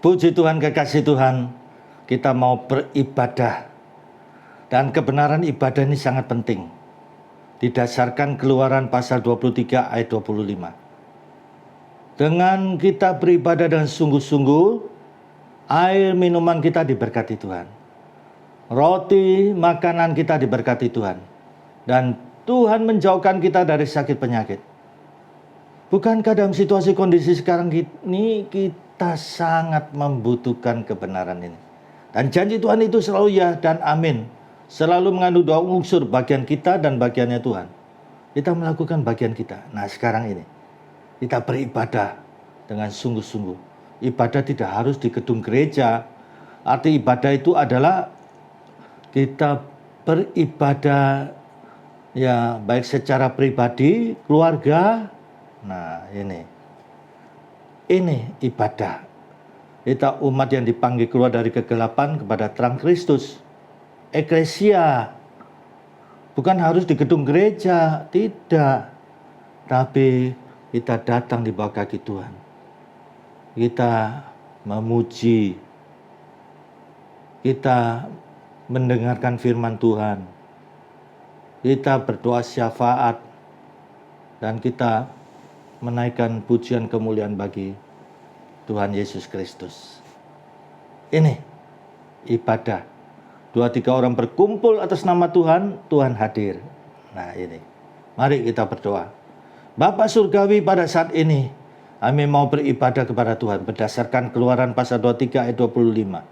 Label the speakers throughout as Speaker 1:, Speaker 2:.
Speaker 1: Puji Tuhan, kekasih Tuhan, kita mau beribadah. Dan kebenaran ibadah ini sangat penting. Didasarkan Keluaran pasal 23 ayat 25. Dengan kita beribadah dengan sungguh-sungguh, air minuman kita diberkati Tuhan. Roti makanan kita diberkati Tuhan. Dan Tuhan menjauhkan kita dari sakit penyakit. Bukankah dalam situasi kondisi sekarang ini kita sangat membutuhkan kebenaran ini. Dan janji Tuhan itu selalu ya dan amin. Selalu mengandung dua unsur, bagian kita dan bagiannya Tuhan. Kita melakukan bagian kita. Nah sekarang ini, kita beribadah dengan sungguh-sungguh. Ibadah tidak harus di gedung gereja. Arti ibadah itu adalah kita beribadah ya baik secara pribadi, keluarga. Nah ini ibadah. Kita umat yang dipanggil keluar dari kegelapan kepada terang Kristus. Eklesia. Bukan harus di gedung gereja, tidak. Tapi kita datang di bawah kaki Tuhan. Kita memuji. Kita mendengarkan firman Tuhan. Kita berdoa syafaat. Dan kita menaikkan pujian kemuliaan bagi Tuhan Yesus Kristus. Ini ibadah. 2-3 orang berkumpul atas nama Tuhan, Tuhan hadir. Nah ini, mari kita berdoa. Bapa Surgawi, pada saat ini kami mau beribadah kepada Tuhan berdasarkan Keluaran pasal 23 ayat 25.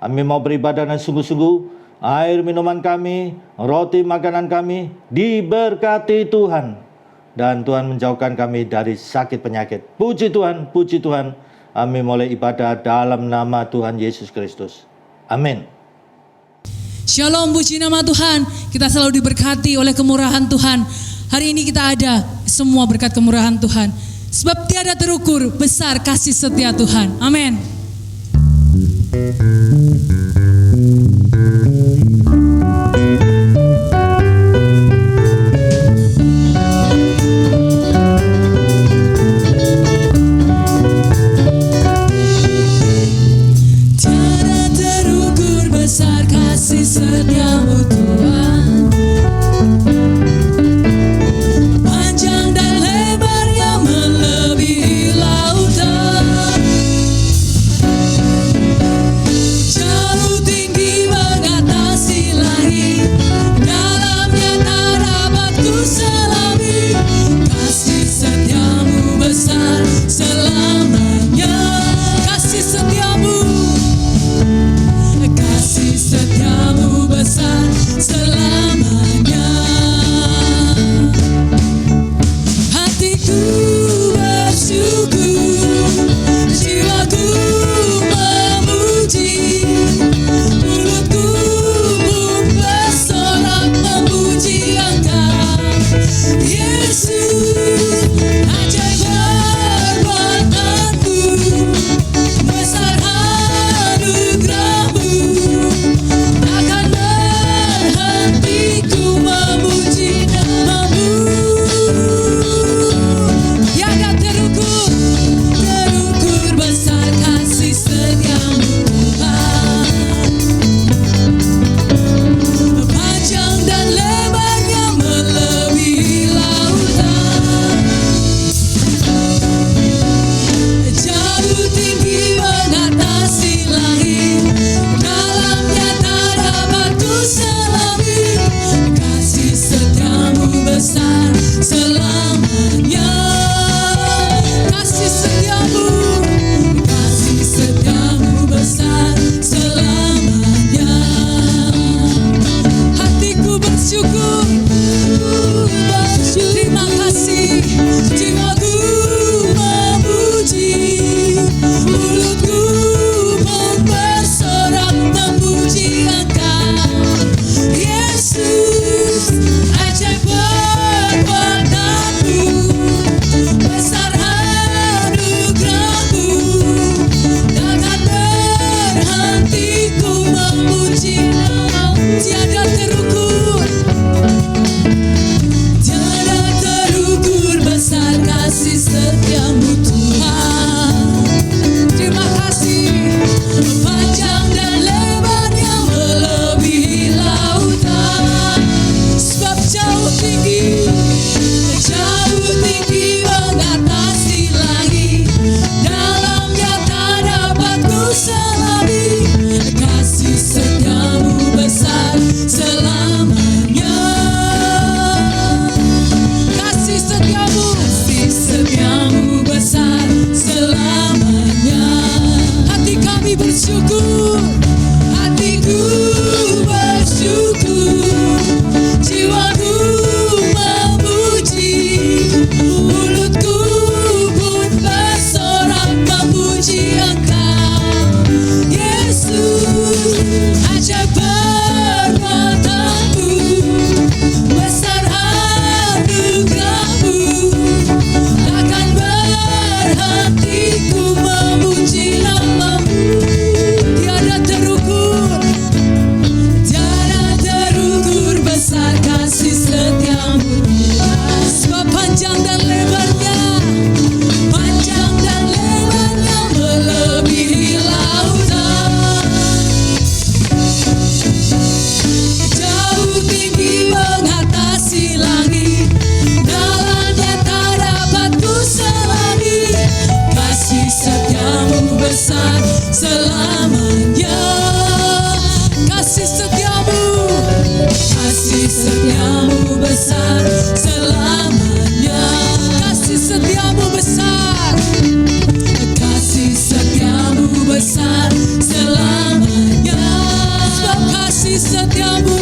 Speaker 1: Kami mau beribadah dengan sungguh-sungguh. Air minuman kami, roti makanan kami diberkati Tuhan. Dan Tuhan menjauhkan kami dari sakit penyakit. Puji Tuhan, puji Tuhan. Kami mulai ibadah dalam nama Tuhan Yesus Kristus. Amin.
Speaker 2: Shalom, puji nama Tuhan. Kita selalu diberkati oleh kemurahan Tuhan. Hari ini kita ada semua berkat kemurahan Tuhan. Sebab tiada terukur besar kasih setia Tuhan. Amin.
Speaker 3: Kasih setiamu Tuhan, panjang dan lebarnya melebihi lautan, jauh tinggi mengatasi langit, dalamnya tak dapat ku selami. Kasih setiamu besar selamanya, kasih setiamu, kasih setiamu besar selamanya. Hatiku bersyukur, jiwaku memuji, mulutku pun bersorak memuji Engkau, Yesus. Ajaib perbuatanmu, besar anugerahmu, takkan berhenti ku memuji namamu. Tiada terukur, terukur besar kasih setiamu Tuhan, panjang dan lebarnya melebihi lautan, jauh tinggi mengatasi langit, dalamnya tak dapat ku selami. Kasih setiamu besar selamanya, kasih setiamu, kasih setiamu besar selamanya. Hatiku bersyukur, terima kasih, jiwaku memuji, mulutku pun bersorak memuji Engkau, Yesus. Ajaib perbuatanmu, besar anugerahmu, takkan berhenti ku memuji namamu. Tiada terukur, tiada terukur besar kasih setiamu Tuhan. Terima kasih. selamanya.
Speaker 2: Kasih setiamu,
Speaker 3: Kasih setiamu besar selamanya.
Speaker 2: kasih setiamu besar.
Speaker 3: Kasih setiamu besar selamanya.
Speaker 2: Sebab kasih setiamu,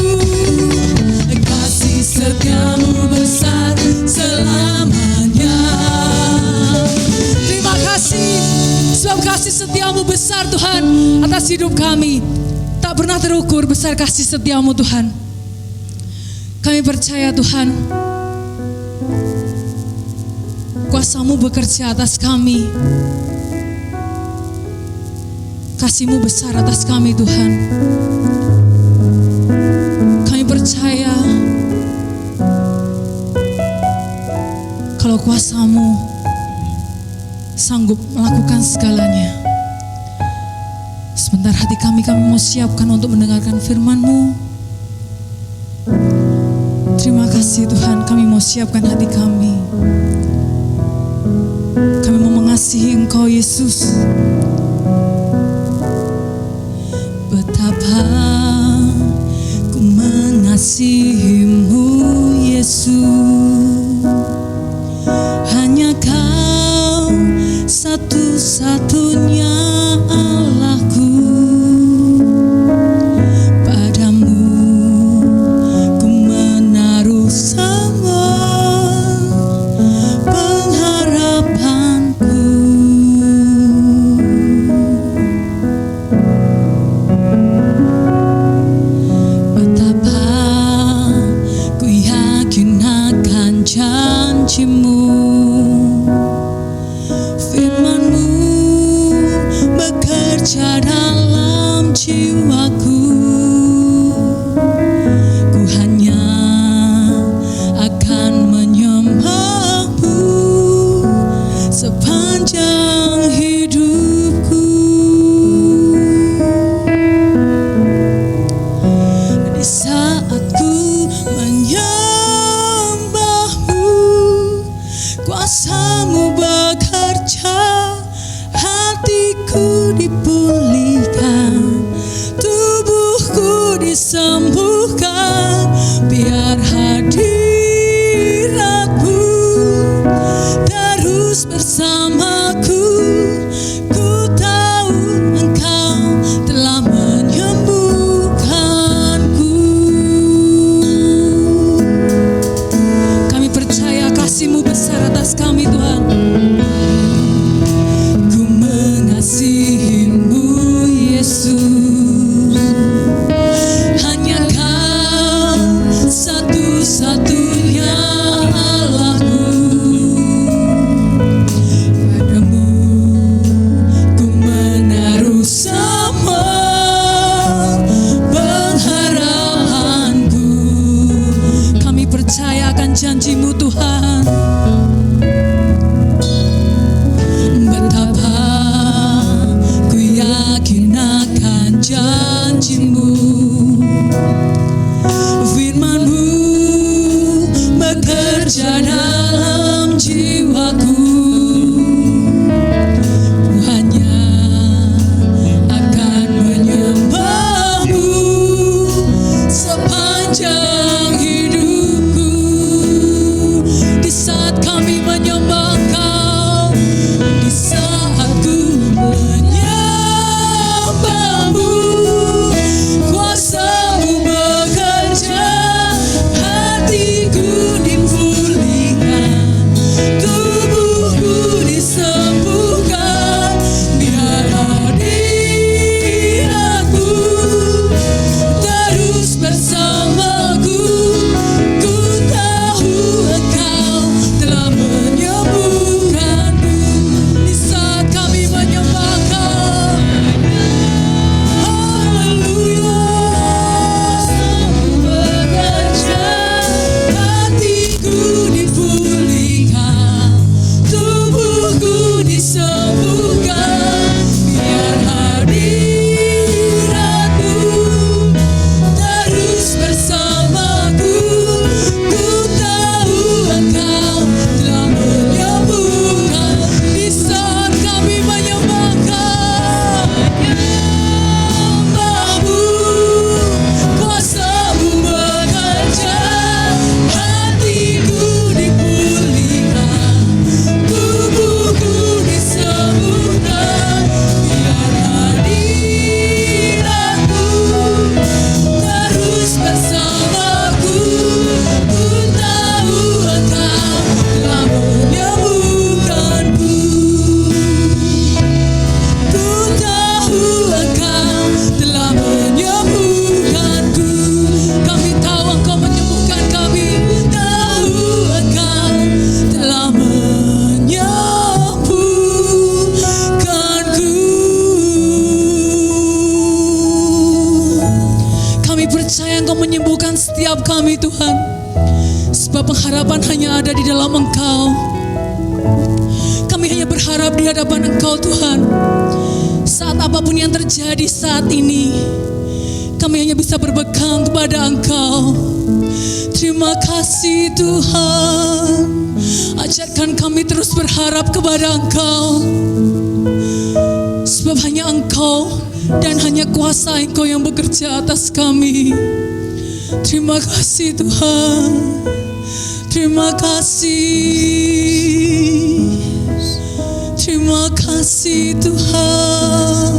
Speaker 3: Kasih setiamu besar selamanya.
Speaker 2: terima kasih. Sebab kasih setiamu besar Tuhan atas hidup kami. Tak pernah terukur besar kasih setiamu Tuhan. Kami percaya Tuhan, kuasa-Mu bekerja atas kami. Kasih-Mu besar atas kami Tuhan. Kami percaya kalau kuasa-Mu sanggup melakukan segalanya. Sebentar hati kami mau siapkan untuk mendengarkan firman-Mu. Terima kasih Tuhan, kami mau siapkan hati kami. Kami mau mengasihi Engkau Yesus. Betapa ku mengasihi-Mu Yesus. Hanya Kau satu-satunya Allahku. Padamu ku menaruh semua pengharapanku. Betapa ku yakin akan janji-Mu. Firman-Mu bekerja dalam jiwaku. Ku hanya akan menyembah-Mu sepanjang hidupku. Di saat ku menyembah-Mu, kuasa-Mu bekerja, hatiku dipulihkan, tubuhku disembuhkan, biar hadirat-Mu terus bersamaku. Ku tahu Engkau telah menyembuhkanku. Kami percaya kasih-Mu besar atas kami Tuhan. Ku mengasihi-Mu Tuhan. Sebab pengharapan hanya ada di dalam Engkau. Kami hanya berharap di hadapan Engkau Tuhan. Saat apapun yang terjadi saat ini, kami hanya bisa berpegang kepada Engkau. Terima kasih Tuhan. Ajarkan kami terus berharap kepada Engkau. Sebab hanya Engkau dan hanya kuasa Engkau yang bekerja atas kami. Terima kasih Tuhan. Terima kasih. Terima kasih Tuhan.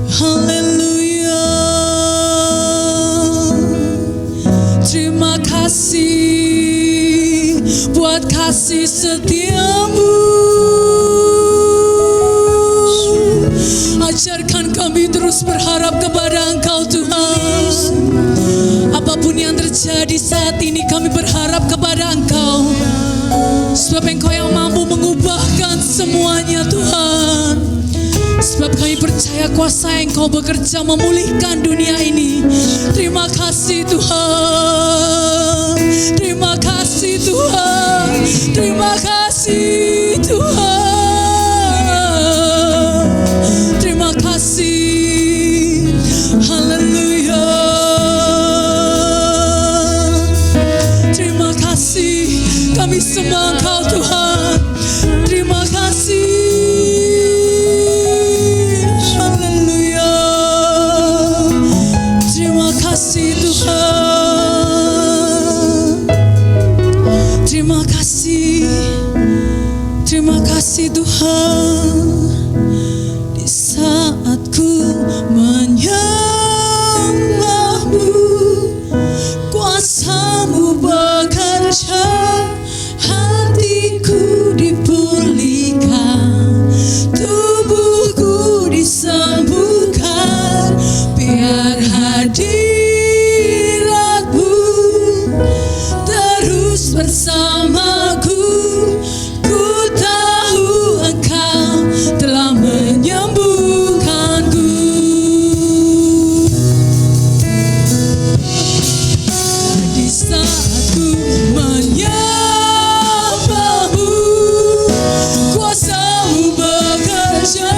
Speaker 2: Haleluya. Terima kasih buat kasih setiamu. Ajarkan kami terus berharap kepada Engkau Tuhan. Apapun yang terjadi saat ini, kami berharap kepada Engkau. Sebab Engkau yang mampu mengubahkan semuanya Tuhan. Sebab kami percaya kuasa Engkau bekerja memulihkan dunia ini. Terima kasih Tuhan. Terima kasih Tuhan. Terima kasih Tuhan. Terima kasih. Haleluya. Terima kasih. Kami sembah Engkau Tuhan. Terima kasih. Haleluya. Terima kasih Tuhan. Terima kasih. Terima kasih Tuhan. Di saat ku menyembah-Mu, kuasa-Mu bekerja, hatiku dipulihkan, tubuhku disembuhkan, biar hadirat-Mu terus bersamaku. Ku tahu Engkau telah menyembuhkanku. Di saat ku menyembah-Mu, kuasa-Mu bekerja,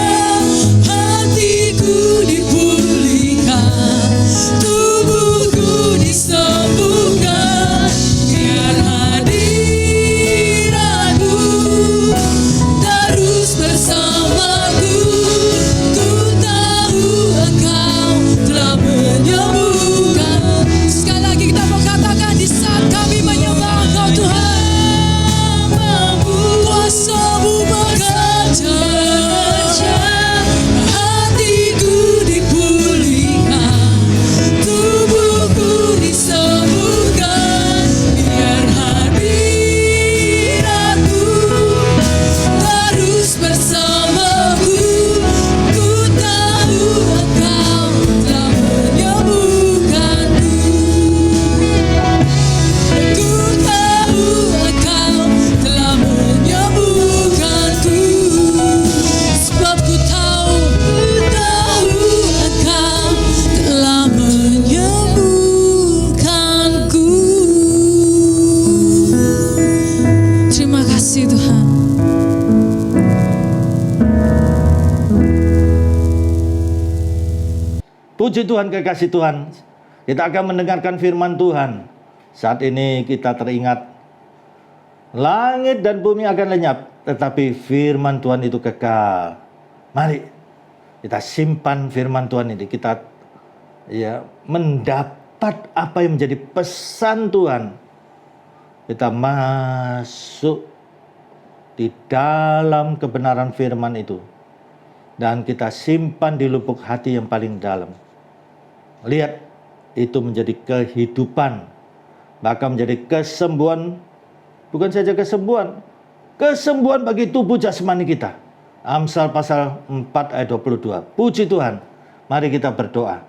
Speaker 2: hatiku dipulihkan, tubuhku disembuhkan, biar hadirat-Mu terus bersamaku. Ku tahu Engkau telah menyembuhkan. Sekali lagi kita mau katakan, di saat kami menyembah Engkau Tuhan, kuasa-Mu bekerja, hatiku dipulihkan, tubuhku disembuhkan, biar hadirat-Mu terus bersamaku. Ku tahu Engkau telah menyembuhkanku. Ku tahu Engkau telah menyembuhkanku. Sebab ku tahu Engkau telah menyembuhkanku. Terima kasih Tuhan.
Speaker 1: Puji Tuhan, kekasih Tuhan. Kita akan mendengarkan firman Tuhan. Saat ini kita teringat, langit dan bumi akan lenyap, tetapi firman Tuhan itu kekal. Mari kita simpan firman Tuhan ini. Kita mendapat apa yang menjadi pesan Tuhan. Kita masuk di dalam kebenaran firman itu. Dan kita simpan di lubuk hati yang paling dalam. Lihat, itu menjadi kehidupan, bahkan menjadi kesembuhan. Bukan saja kesembuhan, kesembuhan bagi tubuh jasmani kita. Amsal pasal 4 ayat 22. Puji Tuhan. Mari kita berdoa.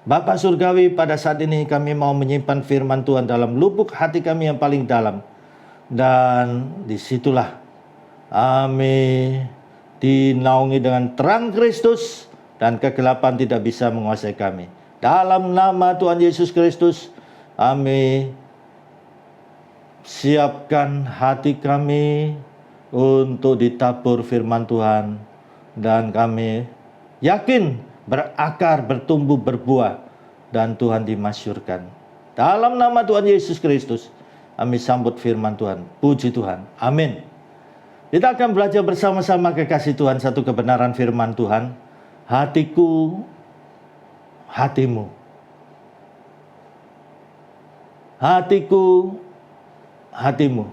Speaker 1: Bapa Surgawi, pada saat ini kami mau menyimpan firman Tuhan dalam lubuk hati kami yang paling dalam. Dan disitulah kami dinaungi dengan terang Kristus, dan kegelapan tidak bisa menguasai kami. Dalam nama Tuhan Yesus Kristus, Kami siapkan hati kami untuk ditabur firman Tuhan, dan kami yakin berakar, bertumbuh, berbuah, dan Tuhan dimasyurkan. Dalam nama Tuhan Yesus Kristus, kami sambut firman Tuhan. Puji Tuhan. Amin. Kita akan belajar bersama-sama kekasih Tuhan satu kebenaran firman Tuhan. Hatiku, hatimu. Hatiku, hatimu.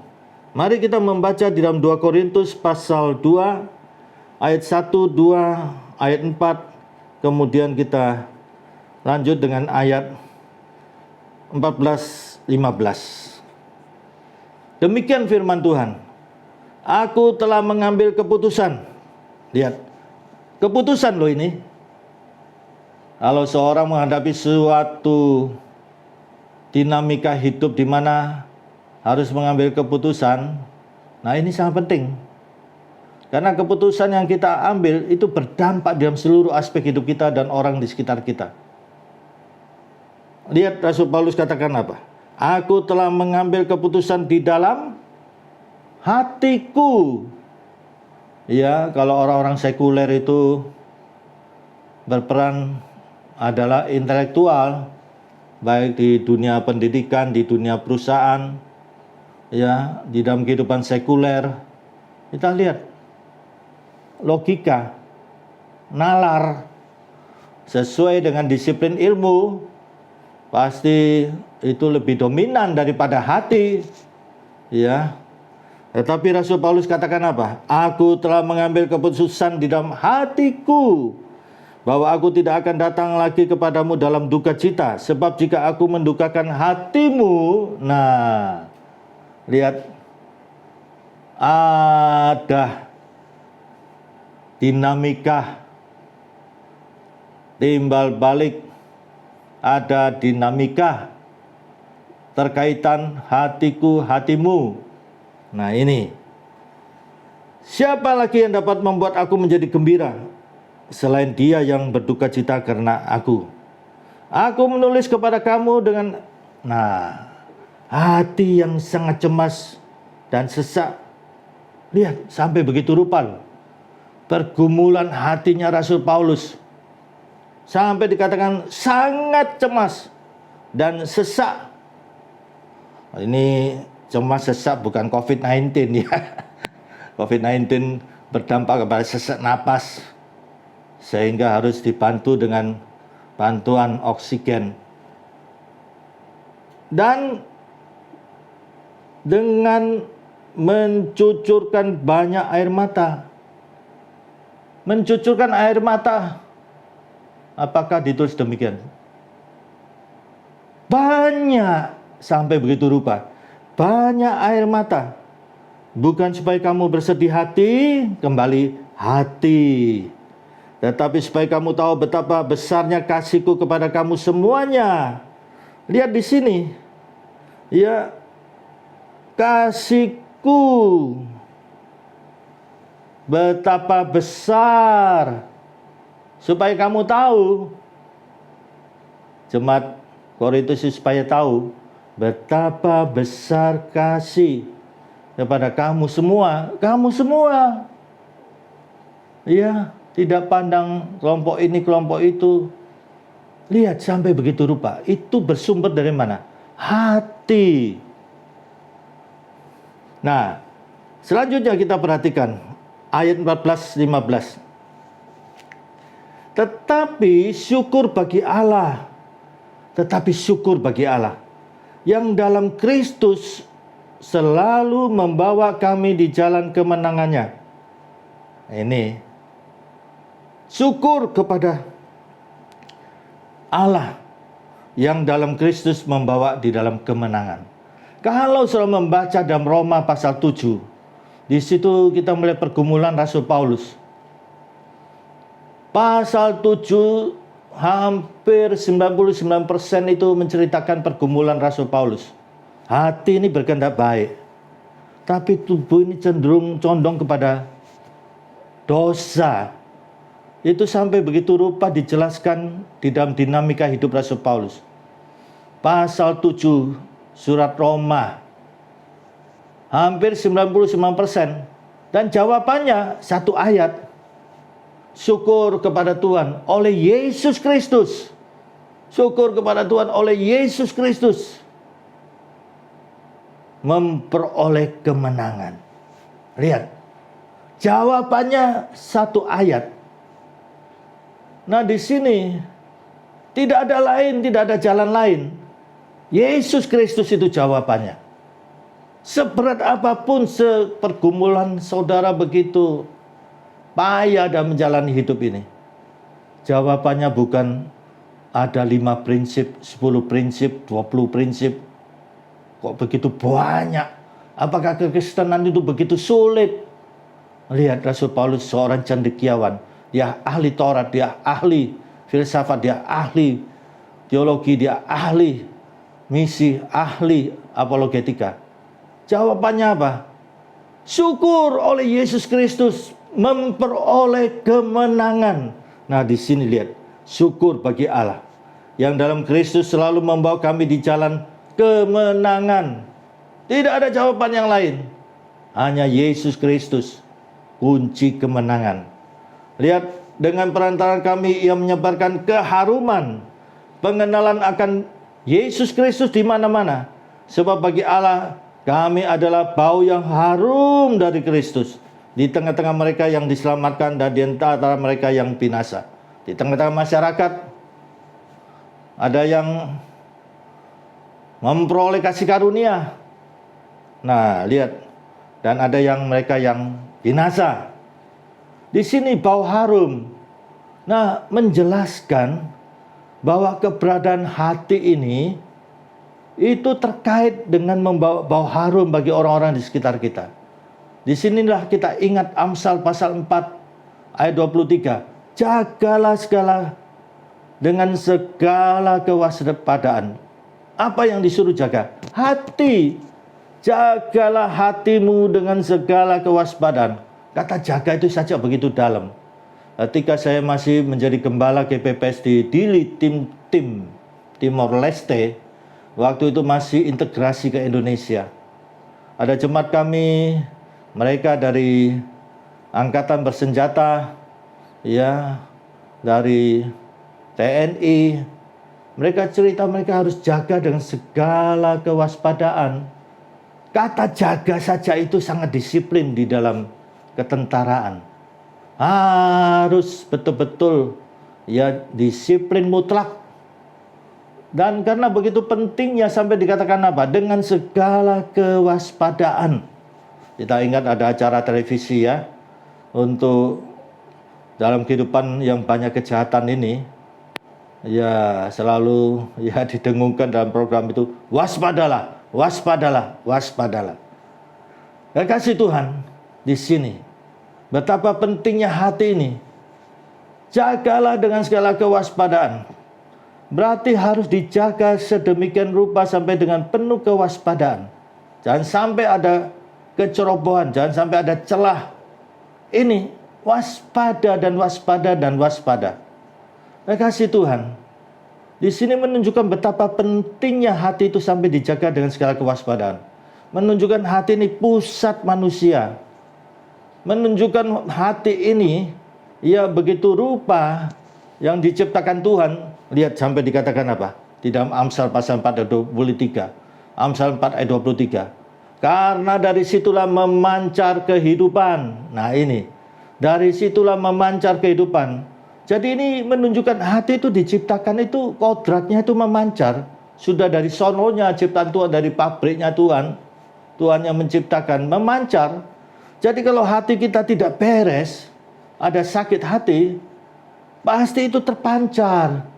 Speaker 1: Mari kita membaca di dalam 2 Korintus pasal 2 ayat 1, 2, ayat 4. Kemudian kita lanjut dengan ayat 14, 15. Demikian firman Tuhan. Aku telah mengambil keputusan. Lihat, keputusan loh ini. Kalau seorang menghadapi suatu dinamika hidup di mana harus mengambil keputusan, nah ini sangat penting. Karena keputusan yang kita ambil itu berdampak dalam seluruh aspek hidup kita dan orang di sekitar kita. Lihat Rasul Paulus katakan apa? Aku telah mengambil keputusan di dalam hatiku. Ya, kalau orang-orang sekuler itu berperan adalah intelektual, baik di dunia pendidikan, di dunia perusahaan, ya, di dalam kehidupan sekuler. Kita lihat logika, nalar, sesuai dengan disiplin ilmu, pasti itu lebih dominan daripada hati, ya. Tetapi Rasul Paulus katakan apa? Aku telah mengambil keputusan di dalam hatiku bahwa aku tidak akan datang lagi kepadamu dalam duka cita, sebab jika aku mendukakan hatimu, nah, lihat, ada dinamika timbal balik, ada dinamika terkaitan hatiku, hatimu. Nah ini, siapa lagi yang dapat membuat aku menjadi gembira selain Dia yang berduka cita karena aku? Aku menulis kepada kamu dengan, nah, hati yang sangat cemas dan sesak. Lihat, sampai begitu rupa loh pergumulan hatinya Rasul Paulus. Sampai dikatakan sangat cemas dan sesak. Ini cemas sesak bukan COVID-19 ya. COVID-19 berdampak kepada sesak napas, sehingga harus dibantu dengan bantuan oksigen. Dan dengan mencucurkan banyak air mata. Mencucurkan air mata. Apakah ditulis demikian? Banyak, sampai begitu rupa. Banyak air mata. Bukan supaya kamu bersedih hati, kembali hati. Tetapi supaya kamu tahu betapa besarnya kasihku kepada kamu semuanya. Lihat di sini. Ya, kasihku. Betapa besar. Supaya kamu tahu. Jemaat Korintus supaya tahu betapa besar kasih kepada kamu semua. Kamu semua. Ya, tidak pandang kelompok ini, kelompok itu. Lihat sampai begitu rupa. Itu bersumber dari mana? Hati. Nah, selanjutnya kita perhatikan ayat 14-15. Tetapi syukur bagi Allah. Tetapi syukur bagi Allah yang dalam Kristus selalu membawa kami di jalan kemenangannya. Ini syukur kepada Allah yang dalam Kristus membawa di dalam kemenangan. Kalau saudara membaca dalam Roma pasal 7, di situ kita melihat pergumulan Rasul Paulus. Pasal 7 hampir 99% itu menceritakan pergumulan Rasul Paulus. Hati ini berkehendak baik, tapi tubuh ini cenderung condong kepada dosa. Itu sampai begitu rupa dijelaskan di dalam dinamika hidup Rasul Paulus. pasal 7 surat Roma. Hampir 99%. Dan jawabannya satu ayat. Syukur kepada Tuhan oleh Yesus Kristus. Syukur kepada Tuhan oleh Yesus Kristus. Memperoleh kemenangan. Lihat. Jawabannya satu ayat. Nah, di sini tidak ada lain, tidak ada jalan lain. Yesus Kristus itu jawabannya. Seberat apapun pergumulan saudara begitu payah dalam menjalani hidup ini, jawabannya bukan ada 5 prinsip, 10 prinsip, 20 prinsip. Kok begitu banyak? Apakah kekristenan itu begitu sulit? Lihat Rasul Paulus, seorang cendekiawan. Dia ahli Taurat, dia ahli filsafat, dia ahli teologi, dia ahli misi, ahli apologetika. Jawabannya apa? Syukur oleh Yesus Kristus, memperoleh kemenangan. Nah, di sini lihat, syukur bagi Allah yang dalam Kristus selalu membawa kami di jalan kemenangan. Tidak ada jawaban yang lain. Hanya Yesus Kristus, kunci kemenangan. Lihat, dengan perantaraan kami ia menyebarkan keharuman, pengenalan akan Yesus Kristus di mana-mana. Sebab bagi Allah kami adalah bau yang harum dari Kristus di tengah-tengah mereka yang diselamatkan dan di antara mereka yang binasa. Di tengah-tengah masyarakat ada yang memperoleh kasih karunia. Nah, lihat, dan ada yang mereka yang binasa. Di sini bau harum. Nah, menjelaskan bahwa keberadaan hati ini itu terkait dengan membawa bau harum bagi orang-orang di sekitar kita. Di sinilah kita ingat Amsal pasal 4 ayat 23. Jagalah dengan segala kewaspadaan. Apa yang disuruh jaga? Hati. Jagalah hatimu dengan segala kewaspadaan. Kata jaga itu saja begitu dalam. Ketika saya masih menjadi gembala GPPS di Dili, tim Timor Leste, waktu itu masih integrasi ke Indonesia. Ada jemaat kami, mereka dari angkatan bersenjata, ya, dari TNI. Mereka cerita mereka harus jaga dengan segala kewaspadaan. Kata jaga saja itu sangat disiplin di dalam ketentaraan. Harus betul-betul ya disiplin mutlak. Dan karena begitu pentingnya sampai dikatakan apa? Dengan segala kewaspadaan. Kita ingat ada acara televisi ya, untuk dalam kehidupan yang banyak kejahatan ini, ya selalu ya didengungkan dalam program itu, waspadalah, waspadalah, waspadalah. Ya, kasih Tuhan di sini, betapa pentingnya hati ini. Jagalah dengan segala kewaspadaan. Berarti harus dijaga sedemikian rupa sampai dengan penuh kewaspadaan. Jangan sampai ada kecerobohan, jangan sampai ada celah. Ini waspada dan waspada dan waspada. Kasih Tuhan, di sini menunjukkan betapa pentingnya hati itu sampai dijaga dengan segala kewaspadaan. Menunjukkan hati ini pusat manusia. Menunjukkan hati ini ya begitu rupa yang diciptakan Tuhan. Lihat sampai dikatakan apa? Di dalam Amsal pasal 4 ayat 23. Amsal 4 ayat 23. Karena dari situlah memancar kehidupan. Nah ini, dari situlah memancar kehidupan. Jadi ini menunjukkan hati itu diciptakan itu kodratnya itu memancar. Sudah dari sononya ciptaan Tuhan, dari pabriknya Tuhan. Tuhan yang menciptakan, memancar. Jadi kalau hati kita tidak beres, ada sakit hati, pasti itu terpancar.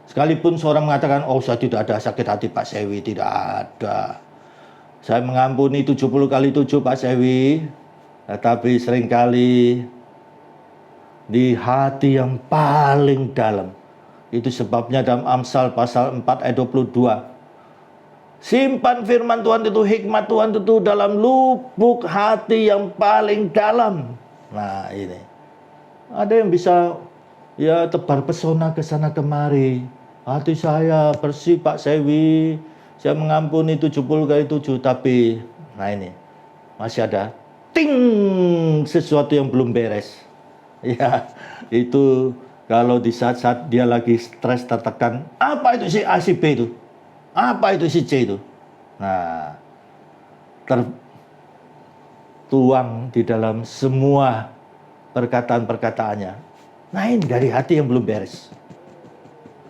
Speaker 1: Sekalipun seorang mengatakan, oh saya tidak ada sakit hati Pak Sewi, tidak ada. Saya mengampuni 70 kali 7 Pak Sewi. Tetapi seringkali di hati yang paling dalam. Itu sebabnya dalam Amsal pasal 4 ayat 22. Simpan firman Tuhan itu, hikmat Tuhan itu dalam lubuk hati yang paling dalam. Nah ini. Ada yang bisa ya tebar pesona ke sana kemari. hati saya bersih Pak Sewi, saya mengampuni 70 kali 7, tapi nah ini masih ada ting, sesuatu yang belum beres. Ya, itu kalau di saat-saat dia lagi stres, tertekan, apa itu si A si B itu? Apa itu si C itu? Nah, tertuang di dalam semua perkataan-perkataannya. Nah, ini dari hati yang belum beres.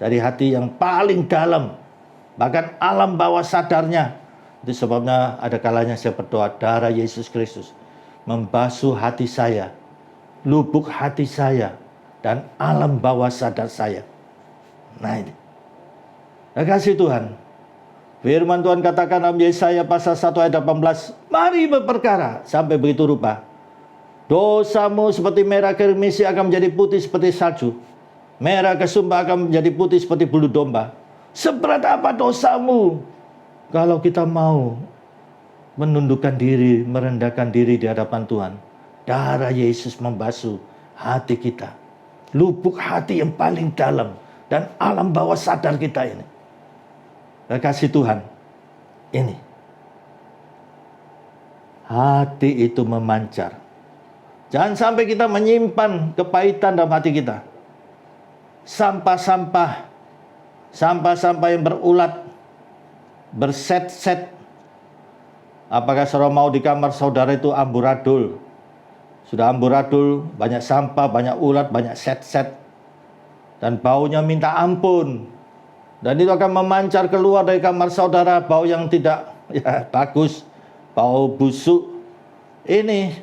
Speaker 1: Dari hati yang paling dalam, bahkan alam bawah sadarnya. Itu sebabnya ada kalanya saya berdoa, darah Yesus Kristus membasuh hati saya, lubuk hati saya, dan alam bawah sadar saya. Nah ini, kasih Tuhan. Firman Tuhan katakan dalam Yesaya pasal 1 ayat 18, mari berperkara sampai begitu rupa. Dosamu seperti merah kirmisi akan menjadi putih seperti salju. Merah kesumba akan menjadi putih seperti bulu domba. Seberat apa dosamu? Kalau kita mau menundukkan diri, merendahkan diri di hadapan Tuhan, darah Yesus membasuh hati kita, lubuk hati yang paling dalam dan alam bawah sadar kita ini. Kasih Tuhan, ini hati itu memancar. Jangan sampai kita menyimpan kepahitan dalam hati kita. Sampah-sampah yang berulat, berset-set. Apakah saudara mau di kamar saudara itu amburadul? Sudah amburadul, banyak sampah, banyak ulat, banyak set-set. Dan baunya minta ampun. Dan itu akan memancar keluar dari kamar saudara, bau yang tidak bagus, bau busuk. Ini,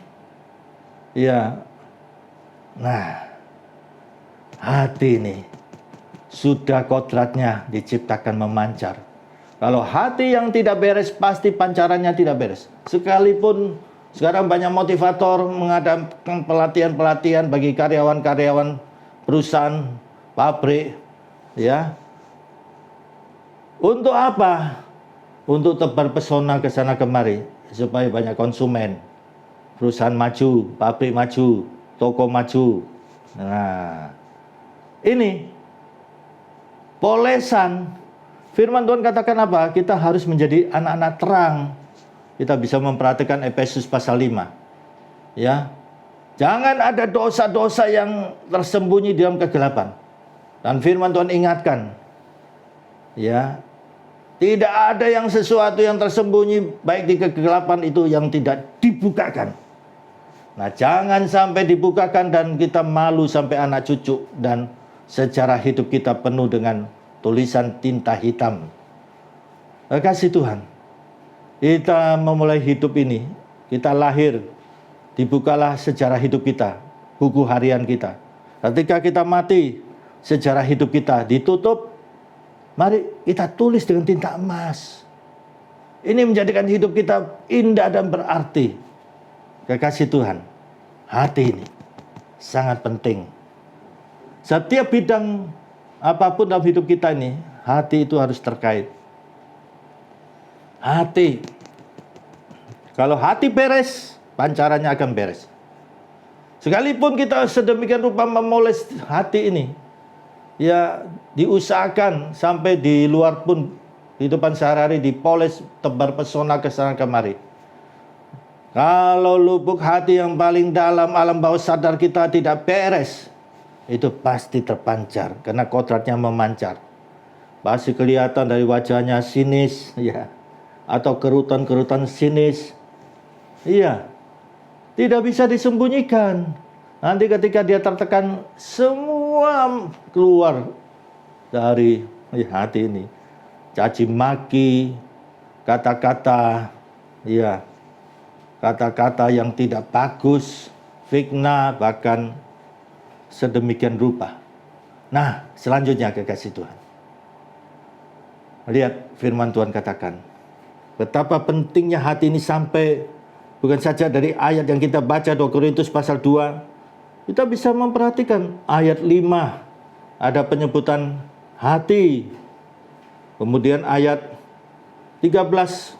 Speaker 1: ya, nah, hati ini sudah kodratnya diciptakan memancar. Kalau hati yang tidak beres, pasti pancarannya tidak beres. Sekalipun sekarang banyak motivator mengadakan pelatihan-pelatihan bagi karyawan-karyawan perusahaan, pabrik, ya. Untuk apa? Untuk tebar pesona ke sana kemari, supaya banyak konsumen. Perusahaan maju, pabrik maju, toko maju. Nah, ini polesan. Firman Tuhan katakan apa? Kita harus menjadi anak-anak terang. Kita bisa memperhatikan Efesus pasal 5. Ya. Jangan ada dosa-dosa yang tersembunyi di dalam kegelapan. Dan firman Tuhan ingatkan, ya, tidak ada yang sesuatu yang tersembunyi baik di kegelapan itu yang tidak dibukakan. Nah, jangan sampai dibukakan dan kita malu sampai anak cucu, dan sejarah hidup kita penuh dengan tulisan tinta hitam. Kasih Tuhan, kita memulai hidup ini, kita lahir, dibukalah sejarah hidup kita, buku harian kita. Ketika kita mati, sejarah hidup kita ditutup. Mari kita tulis dengan tinta emas. Ini menjadikan hidup kita indah dan berarti. Kekasih Tuhan, hati ini sangat penting. Setiap bidang apapun dalam hidup kita ini, hati itu harus terkait. Hati. Kalau hati beres, pancarannya akan beres. Sekalipun kita sedemikian rupa memoles hati ini, ya diusahakan sampai di luar pun kehidupan sehari-hari dipoles, tebar pesona ke sana kemari. Kalau lubuk hati yang paling dalam alam bawah sadar kita tidak beres, itu pasti terpancar karena kodratnya memancar. Pasti kelihatan dari wajahnya sinis, ya, atau kerutan-kerutan sinis. Iya, tidak bisa disembunyikan. Nanti ketika dia tertekan, semua keluar dari hati ini. Caci maki, kata-kata, ya, kata-kata yang tidak bagus, fitnah, bahkan sedemikian rupa. Nah, selanjutnya kekasih Tuhan. Lihat firman Tuhan katakan, betapa pentingnya hati ini sampai bukan saja dari ayat yang kita baca 2 Korintus pasal 2, kita bisa memperhatikan ayat 5 ada penyebutan hati. Kemudian ayat 13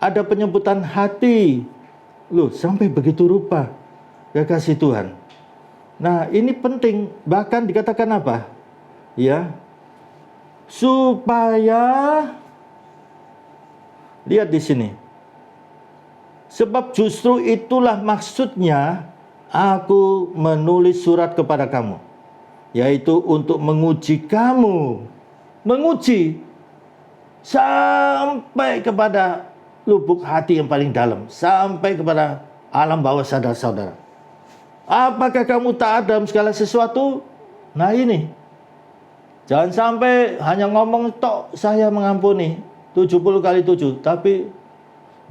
Speaker 1: ada penyebutan hati. Loh, sampai begitu rupa. Kekasih Tuhan. Nah, ini penting. Bahkan dikatakan apa? Ya. supaya, lihat di sini. Sebab justru itulah maksudnya aku menulis surat kepada kamu, yaitu untuk menguji kamu, menguji sampai kepada lubuk hati yang paling dalam, sampai kepada alam bawah sadar saudara. Apakah kamu taat dalam segala sesuatu? Nah ini, jangan sampai hanya ngomong tok saya mengampuni 70 kali 7, tapi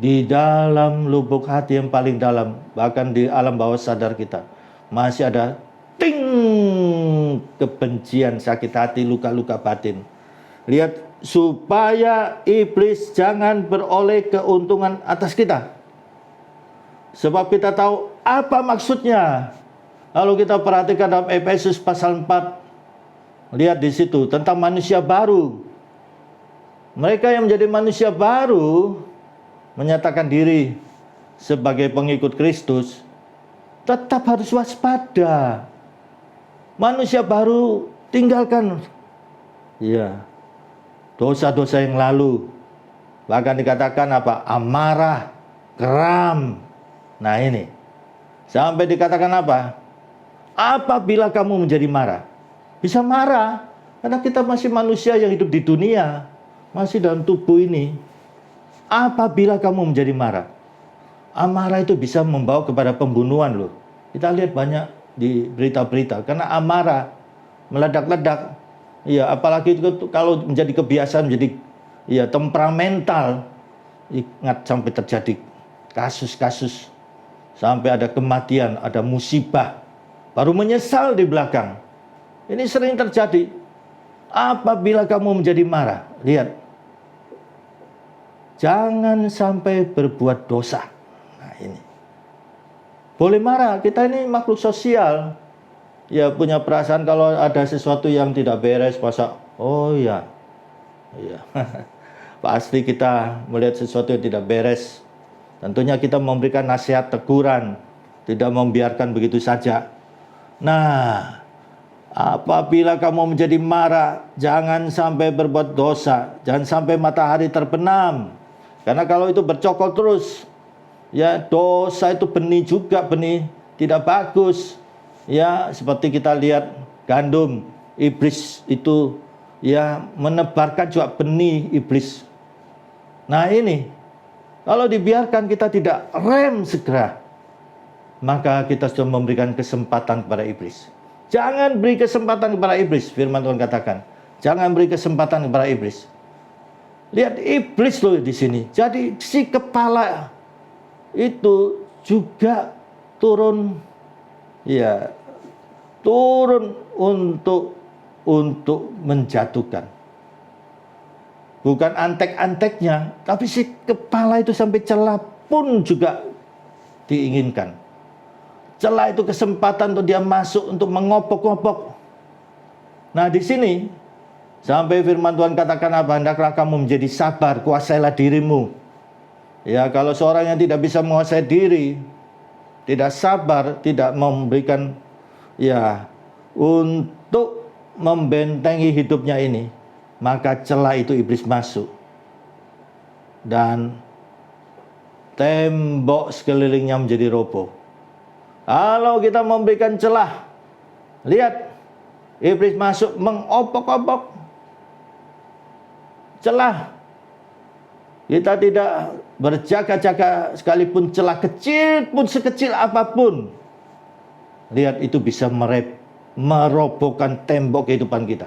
Speaker 1: di dalam lubuk hati yang paling dalam, bahkan di alam bawah sadar kita, masih ada ting kebencian, sakit hati, luka-luka batin. Lihat, supaya iblis jangan beroleh keuntungan atas kita. Sebab kita tahu apa maksudnya. Lalu kita perhatikan dalam Efesus pasal 4. Lihat di situ tentang manusia baru. Mereka yang menjadi manusia baru, menyatakan diri sebagai pengikut Kristus, tetap harus waspada. Manusia baru tinggalkan dosa-dosa yang lalu. Bahkan dikatakan apa? Amarah, geram. Nah ini, sampai dikatakan apa? Apabila kamu menjadi marah. Bisa marah, karena kita masih manusia yang hidup di dunia, masih dalam tubuh ini. Apabila kamu menjadi marah, amarah itu bisa membawa kepada pembunuhan loh. Kita lihat banyak di berita-berita, karena amarah meledak-ledak. Ya, apalagi itu kalau menjadi kebiasaan, menjadi temperamental, ingat sampai terjadi kasus-kasus, sampai ada kematian, ada musibah, baru menyesal di belakang. Ini sering terjadi. Apabila kamu menjadi marah, lihat, jangan sampai berbuat dosa. Nah ini, boleh marah, kita ini makhluk sosial. Ya punya perasaan kalau ada sesuatu yang tidak beres, masa, oh ya, pasti kita melihat sesuatu yang tidak beres. Tentunya kita memberikan nasihat, teguran, tidak membiarkan begitu saja. Nah, apabila kamu menjadi marah, jangan sampai berbuat dosa, jangan sampai matahari terbenam. Karena kalau itu bercokol terus, ya dosa itu benih juga, benih tidak bagus. Ya, seperti kita lihat gandum, iblis itu ya menebarkan juga benih iblis. Nah ini, kalau dibiarkan kita tidak rem segera, maka kita sudah memberikan kesempatan kepada iblis. Jangan beri kesempatan kepada iblis, firman Tuhan katakan. Jangan beri kesempatan kepada iblis. Lihat iblis loh di sini. Jadi si kepala itu juga turun untuk menjatuhkan. Bukan antek-anteknya, tapi si kepala itu sampai celah pun juga diinginkan. Celah itu kesempatan untuk dia masuk, untuk mengopok-opok. Nah di sini sampai firman Tuhan katakan apa? Hendaklah kamu menjadi sabar, kuasailah dirimu. Ya, kalau seorang yang tidak bisa menguasai diri, tidak sabar, tidak memberikan untuk membentengi hidupnya ini, maka celah itu iblis masuk. Dan tembok sekelilingnya menjadi roboh. Kalau kita memberikan celah, lihat, iblis masuk mengopok-opok celah. Kita tidak berjaga-jaga sekalipun celah kecil pun, sekecil apapun. Lihat, itu bisa merobohkan tembok kehidupan kita.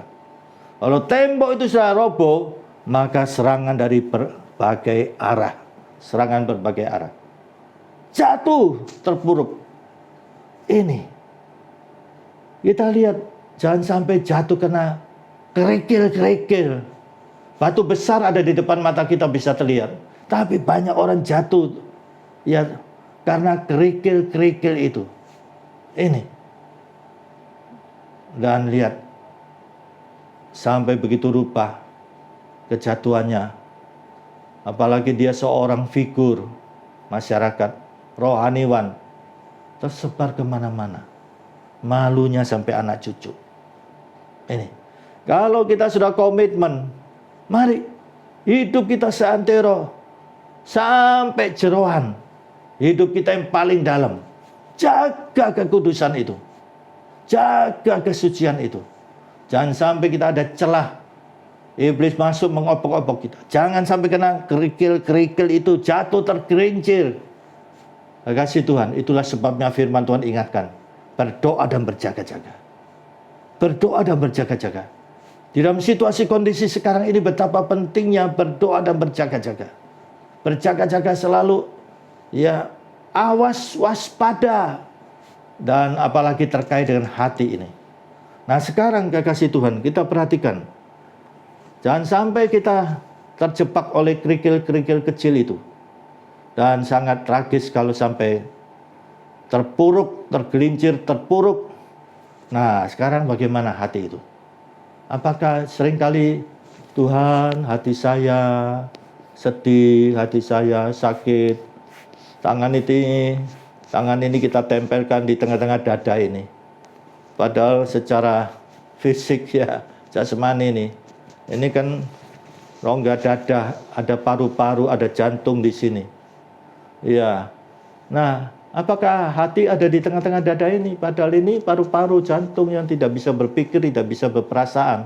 Speaker 1: Kalau tembok itu sudah roboh, maka serangan dari berbagai arah. Serangan berbagai arah. Jatuh, terpuruk. Ini. Kita lihat, jangan sampai jatuh karena kerikil-kerikil. Batu besar ada di depan mata kita bisa terlihat. Tapi banyak orang jatuh ya karena kerikil-kerikil itu. Ini. Dan lihat, sampai begitu rupa kejatuhannya. Apalagi dia seorang figur masyarakat, rohaniwan, tersebar kemana-mana. Malunya sampai anak cucu. Ini. Kalau kita sudah komitmen, mari hidup kita seantero sampai jeroan. Hidup kita yang paling dalam. Jaga kekudusan itu. Jaga kesucian itu. Jangan sampai kita ada celah. Iblis masuk mengopok-opok kita. Jangan sampai kena kerikil-kerikil itu, jatuh tergerincir. Kasih Tuhan, itulah sebabnya firman Tuhan ingatkan. Berdoa dan berjaga-jaga. Berdoa dan berjaga-jaga. Di dalam situasi kondisi sekarang ini betapa pentingnya berdoa dan berjaga-jaga. Berjaga-jaga selalu, ya, awas, waspada. Dan apalagi terkait dengan hati ini. Nah sekarang kekasih Tuhan, kita perhatikan. Jangan sampai kita terjebak oleh kerikil-kerikil kecil itu. Dan sangat tragis kalau sampai terpuruk, tergelincir, terpuruk. Nah sekarang bagaimana hati itu? Apakah seringkali Tuhan, hati saya sedih, hati saya sakit, tangan ini kita tempelkan di tengah-tengah dada ini. Padahal secara fisik ya, jasmani ini kan rongga dada, ada paru-paru, ada jantung di sini. Ya. Nah, apakah hati ada di tengah-tengah dada ini? Padahal ini paru-paru, jantung yang tidak bisa berpikir, tidak bisa berperasaan.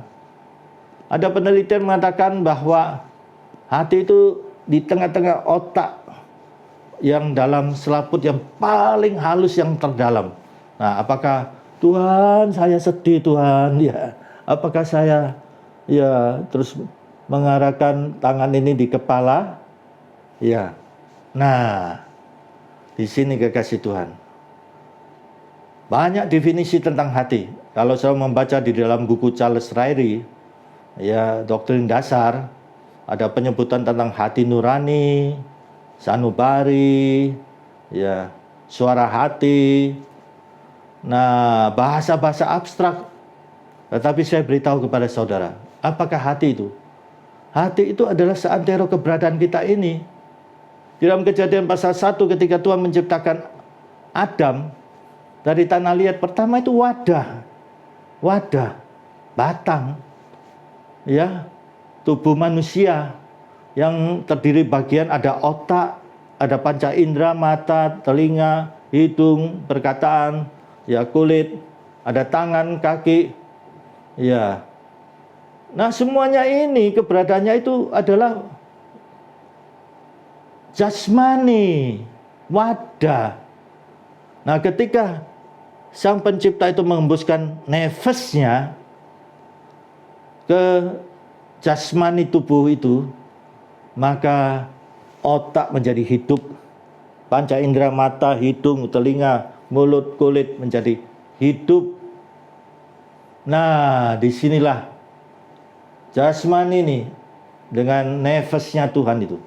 Speaker 1: Ada penelitian mengatakan bahwa hati itu di tengah-tengah otak yang dalam selaput yang paling halus, yang terdalam. Nah, apakah Tuhan saya sedih Tuhan, ya? Apakah saya ya terus mengarahkan tangan ini di kepala? Ya. Nah, di sini kekasih Tuhan. Banyak definisi tentang hati. Kalau saya membaca di dalam buku Charles Ryrie, ya, doktrin dasar, ada penyebutan tentang hati nurani, sanubari, ya, suara hati. Nah, bahasa-bahasa abstrak. Tetapi saya beritahu kepada saudara, apakah hati itu? Hati itu adalah seantero keberadaan kita ini. Di dalam Kejadian pasal 1 ketika Tuhan menciptakan Adam dari tanah liat, pertama itu wadah, batang, ya, tubuh manusia yang terdiri bagian ada otak, ada panca indera, mata, telinga, hidung, perkataan, ya, kulit, ada tangan, kaki, ya. Nah, semuanya ini keberadaannya itu adalah jasmani, wadah. Nah, ketika Sang Pencipta itu mengembuskan nefasnya ke jasmani tubuh itu, maka otak menjadi hidup, panca indera, mata, hidung, telinga, mulut, kulit menjadi hidup. Nah, disinilah jasmani ini dengan nefasnya Tuhan itu,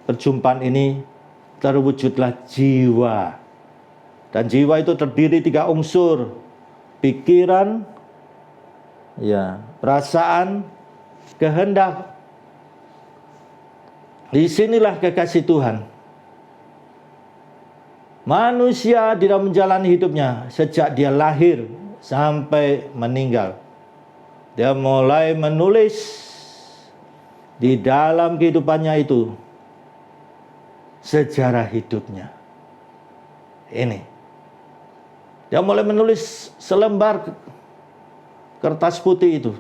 Speaker 1: perjumpaan ini terwujudlah jiwa. Dan jiwa itu terdiri 3 unsur, pikiran, ya, perasaan, kehendak. Disinilah kekasih Tuhan. Manusia di dalam menjalani hidupnya sejak dia lahir sampai meninggal. Dia mulai menulis di dalam kehidupannya itu sejarah hidupnya. Ini. Dia mulai menulis selembar kertas putih itu.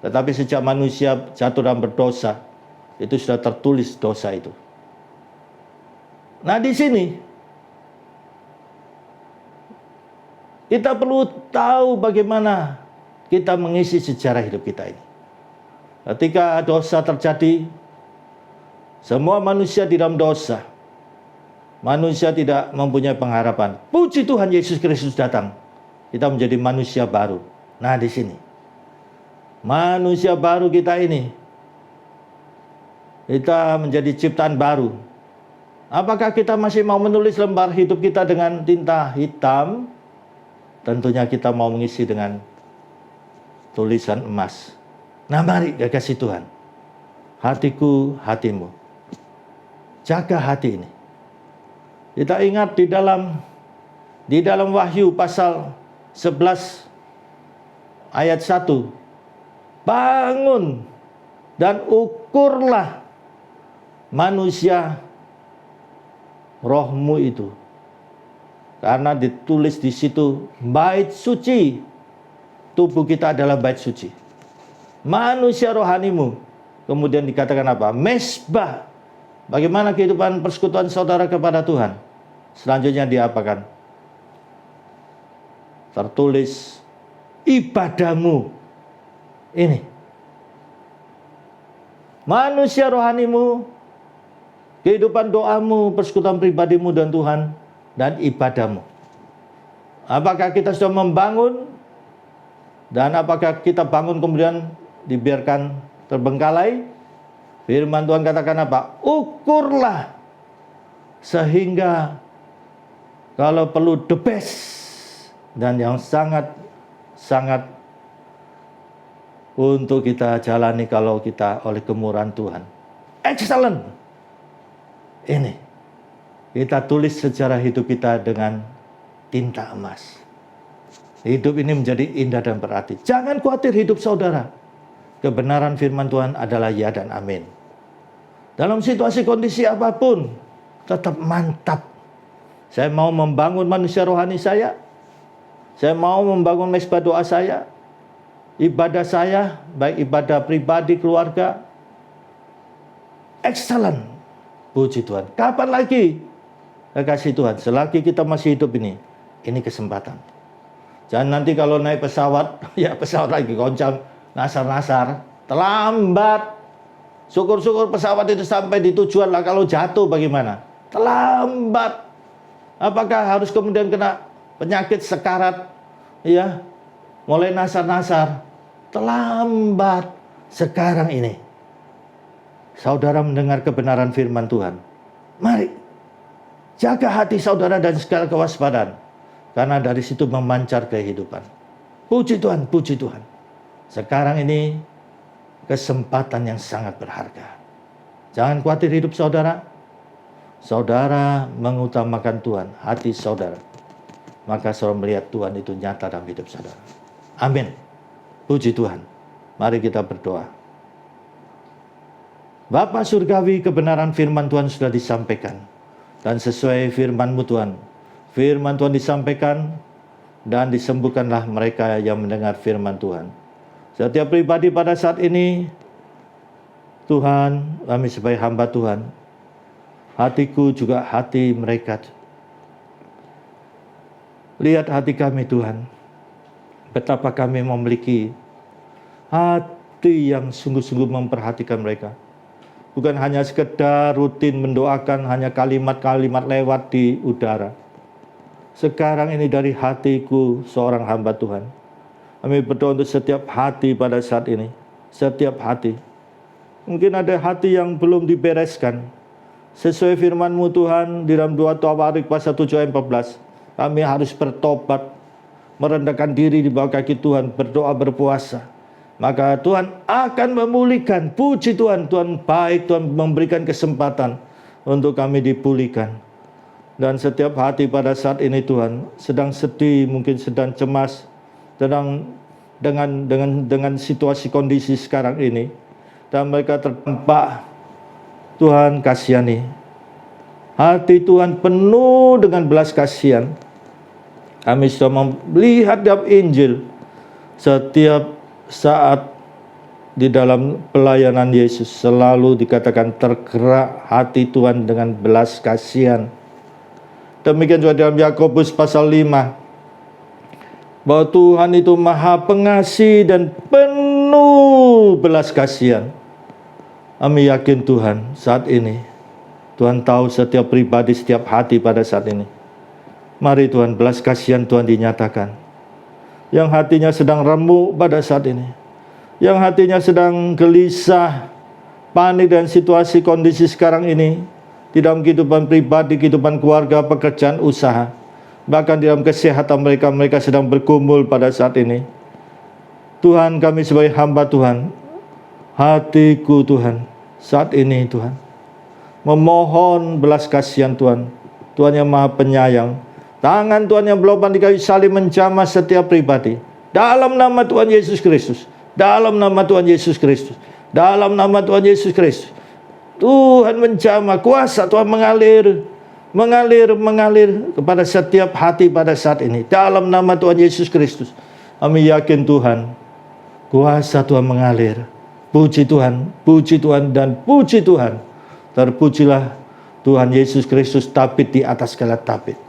Speaker 1: Tetapi sejak manusia jatuh dan berdosa, itu sudah tertulis dosa itu. Nah, di sini kita perlu tahu bagaimana kita mengisi sejarah hidup kita ini. Ketika dosa terjadi, semua manusia di dalam dosa. Manusia tidak mempunyai pengharapan. Puji Tuhan, Yesus Kristus datang. Kita menjadi manusia baru. Nah, di sini. Manusia baru kita ini. Kita menjadi ciptaan baru. Apakah kita masih mau menulis lembar hidup kita dengan tinta hitam? Tentunya kita mau mengisi dengan tulisan emas. Nah, mari kekasih Tuhan. Hatiku, hatimu. Jaga hati ini. Kita ingat di dalam Wahyu pasal 11 ayat 1. bangun dan ukurlah manusia rohmu itu. Karena ditulis di situ bait suci. Tubuh kita adalah bait suci. Manusia rohanimu. Kemudian dikatakan apa? Mesbah. Bagaimana kehidupan persekutuan saudara kepada Tuhan? Selanjutnya diapakan? Tertulis ibadahmu. Ini. Manusia rohanimu, kehidupan doamu, persekutuan pribadimu dan Tuhan, dan ibadahmu. Apakah kita sudah membangun? Dan apakah kita bangun kemudian dibiarkan terbengkalai? Firman Tuhan katakan apa? Ukurlah sehingga kalau perlu the best dan yang sangat untuk kita jalani kalau kita oleh kemurahan Tuhan. Excellent. Ini kita tulis sejarah hidup kita dengan tinta emas. Hidup ini menjadi indah dan berarti. Jangan khawatir hidup saudara. Kebenaran firman Tuhan adalah ya dan amin. Dalam situasi kondisi apapun, tetap mantap. Saya mau membangun manusia rohani saya. Saya mau membangun mesbah doa saya. Ibadah saya, baik ibadah pribadi, keluarga. Excellent. Puji Tuhan. Kapan lagi? Kasih Tuhan, selagi kita masih hidup ini kesempatan. Jangan nanti kalau naik pesawat, ya pesawat lagi goncang, nasar-nasar, terlambat. Syukur-syukur pesawat itu sampai di tujuan lah, kalau jatuh bagaimana? Terlambat. Apakah harus kemudian kena penyakit sekarat? Ya, mulai nasar-nasar. Terlambat. Sekarang ini, saudara mendengar kebenaran firman Tuhan. Mari, jaga hati saudara dan segala kewaspadaan. Karena dari situ memancar kehidupan. Puji Tuhan, puji Tuhan. Sekarang ini kesempatan yang sangat berharga. Jangan khawatir hidup saudara. Saudara mengutamakan Tuhan, hati saudara. Maka saudara melihat Tuhan itu nyata dalam hidup saudara. Amin. Puji Tuhan. Mari kita berdoa. Bapa surgawi, kebenaran firman Tuhan sudah disampaikan. Dan sesuai firman-Mu Tuhan, firman Tuhan disampaikan dan disembuhkanlah mereka yang mendengar firman Tuhan. Setiap pribadi pada saat ini, Tuhan, kami sebagai hamba Tuhan, hatiku juga hati mereka. Lihat hati kami Tuhan, betapa kami memiliki hati yang sungguh-sungguh memperhatikan mereka. Bukan hanya sekedar rutin mendoakan, hanya kalimat-kalimat lewat di udara. Sekarang ini dari hatiku seorang hamba Tuhan. Kami berdoa untuk setiap hati pada saat ini. Setiap hati. Mungkin ada hati yang belum dibereskan. Sesuai firman-Mu Tuhan di dalam 2 Tawarik pasal 7 ayat 14. Kami harus bertobat. Merendahkan diri di bawah kaki Tuhan. Berdoa, berpuasa. Maka Tuhan akan memulihkan. Puji Tuhan. Tuhan baik. Tuhan memberikan kesempatan untuk kami dipulihkan. Dan setiap hati pada saat ini Tuhan sedang sedih, mungkin sedang cemas, sedang dengan situasi kondisi sekarang ini, dan mereka terdampak. Tuhan kasihani. Hati Tuhan penuh dengan belas kasihan. Kami sudah melihat dalam Injil setiap saat di dalam pelayanan Yesus selalu dikatakan tergerak hati Tuhan dengan belas kasihan. Demikian juga dalam Yakobus pasal 5. Bahwa Tuhan itu maha pengasih dan penuh belas kasihan. Kami yakin Tuhan saat ini. Tuhan tahu setiap pribadi, setiap hati pada saat ini. Mari Tuhan, belas kasihan Tuhan dinyatakan. Yang hatinya sedang remuk pada saat ini. Yang hatinya sedang gelisah, panik dan situasi kondisi sekarang ini. Di dalam kehidupan pribadi, kehidupan keluarga, pekerjaan, usaha. Bahkan di dalam kesehatan mereka sedang bergumul pada saat ini. Tuhan, kami sebagai hamba Tuhan, hatiku Tuhan, saat ini Tuhan, memohon belas kasihan Tuhan. Tuhan yang maha penyayang. Tangan Tuhan yang berlubang di kayu salib menjamah setiap pribadi. Dalam nama Tuhan Yesus Kristus, Dalam nama Tuhan Yesus Kristus. Dalam nama Tuhan Yesus Kristus. Tuhan menjamah, kuasa Tuhan mengalir kepada setiap hati pada saat ini. Dalam nama Tuhan Yesus Kristus. Kami yakin Tuhan, kuasa Tuhan mengalir. Puji Tuhan, dan puji Tuhan. Terpujilah Tuhan Yesus Kristus, tabib di atas segala tabib.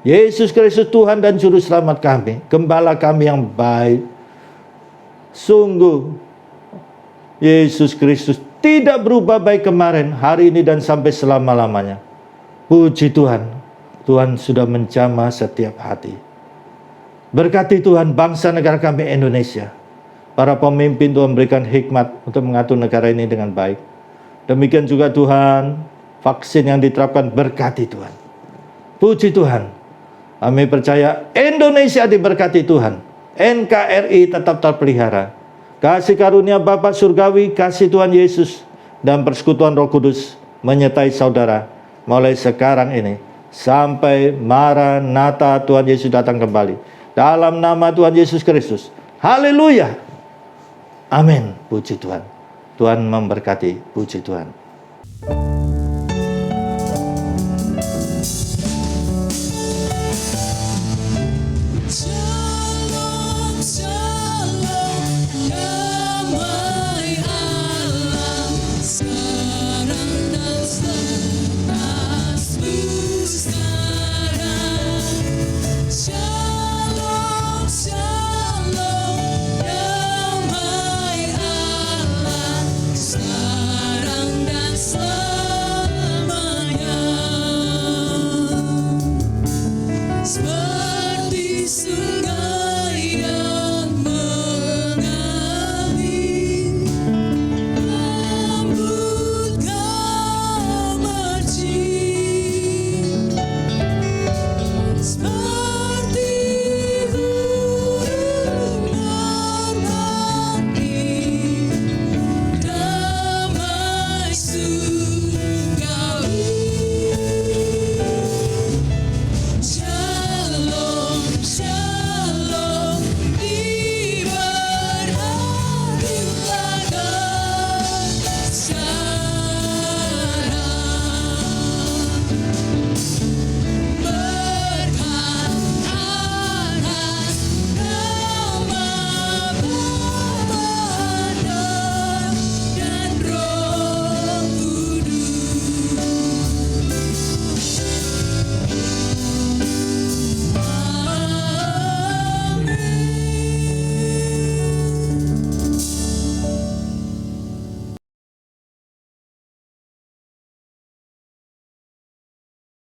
Speaker 1: Yesus Kristus Tuhan dan Juru Selamat kami, Gembala kami yang baik. Sungguh, Yesus Kristus tidak berubah baik kemarin, hari ini, dan sampai selama-lamanya. Puji Tuhan, Tuhan sudah menjamah setiap hati. Berkati Tuhan bangsa negara kami Indonesia. Para pemimpin Tuhan berikan hikmat untuk mengatur negara ini dengan baik. Demikian juga Tuhan, vaksin yang diterapkan, berkati Tuhan. Puji Tuhan. Kami percaya Indonesia diberkati Tuhan. NKRI tetap terpelihara. Kasih karunia Bapa Surgawi, kasih Tuhan Yesus, dan persekutuan Roh Kudus menyertai saudara mulai sekarang ini sampai Maranatha Tuhan Yesus datang kembali. Dalam nama Tuhan Yesus Kristus. Haleluya. Amin. Puji Tuhan. Tuhan memberkati. Puji Tuhan.